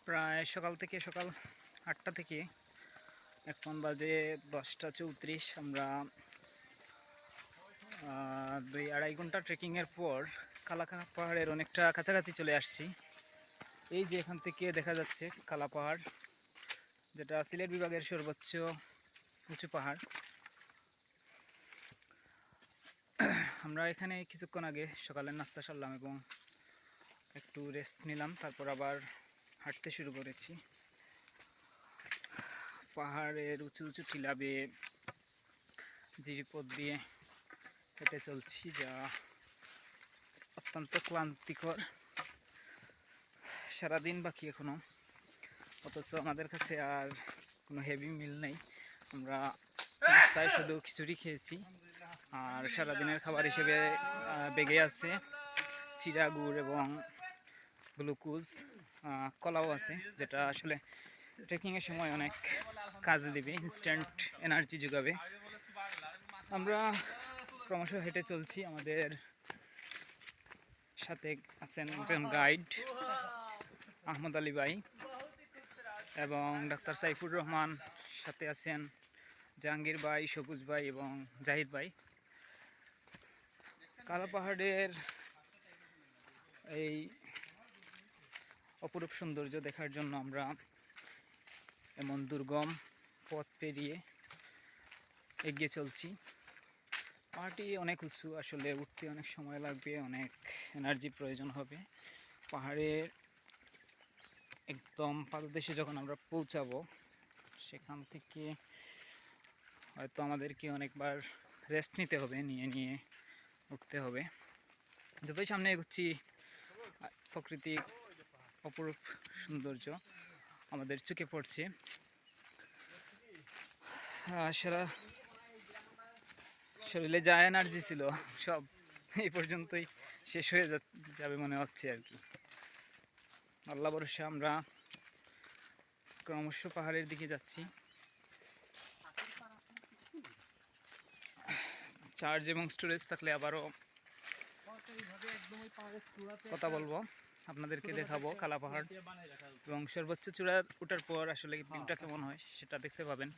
প্রায় সকাল 8টা থেকে এখন বাজে 10টা 34। আমরা 2-2.5 ঘন্টা ট্রেকিংয়ের পর কালাকা পাহাড়ের অনেকটা কাছাকাছি চলে আসছি। এই যে এখান থেকে দেখা যাচ্ছে কালা পাহাড়, যেটা সিলেট বিভাগের সর্বোচ্চ উঁচু পাহাড়। আমরা এখানে কিছুক্ষণ আগে সকালের নাস্তা সারলাম এবং একটু রেস্ট নিলাম, তারপর আবার হাঁটতে শুরু করেছি। পাহাড়ের উঁচু উঁচু টিলা বেয়ে জিরিপথ দিয়ে হেঁটে চলছি, যা অত্যন্ত ক্লান্তিকর। সারাদিন বাকি এখনো, অথচ আমাদের কাছে আর কোনো হেভি মিল নেই। আমরা তাই শুধু খিচুড়ি খেয়েছি, আর সারাদিনের খাবার হিসেবে বেগে আছে চিড়া, গুড় এবং গ্লুকোজ, কলাও আছে, যেটা আসলে ট্রেকিংয়ের সময় অনেক কাজ দেবে, ইনস্ট্যান্ট এনার্জি যোগাবে। আমরা ক্রমশ হেঁটে চলছি। আমাদের সাথে আছেন একজন গাইড আহমদ আলী ভাই এবং ডাক্তার সাইফুর রহমান, সাথে আছেন জাহাঙ্গীর ভাই, সবুজ ভাই এবং জাহিদ ভাই। কালা পাহাড়ের এই অপরূপ সৌন্দর্য দেখার জন্য আমরা এমন দুর্গম পথ পেরিয়ে এগিয়ে চলছি। পাহাড়টি অনেক উঁচু, আসলে উঠতে অনেক সময় লাগবে, অনেক এনার্জি প্রয়োজন হবে। পাহাড়ের একদম পাদদেশে যখন আমরা পৌঁছাবো, সেখান থেকে হয়তো আমাদেরকে অনেকবার রেস্ট নিতে হবে, নিয়ে উঠতে হবে। যতই সামনে এগোচ্ছি, প্রকৃতির অপরূপ সৌন্দর্য আমাদের চোখে পড়ছে। সারা শরীরে যা এনার্জি ছিল সব এই পর্যন্তই শেষ হয়ে যাবে মনে হচ্ছে আর কি। আল্লাহ ভরসা আমরা ক্রমশ পাহাড়ের দিকে যাচ্ছি। চার্জ এবং স্টোরেজ থাকলে আবারও কথা বলবো, আপনাদেরকে দেখাবো কালা পাহাড় এবং সর্বোচ্চ চূড়া ওঠার পর আসলে ভিউটা কেমন হয় সেটা দেখতে পাবেন।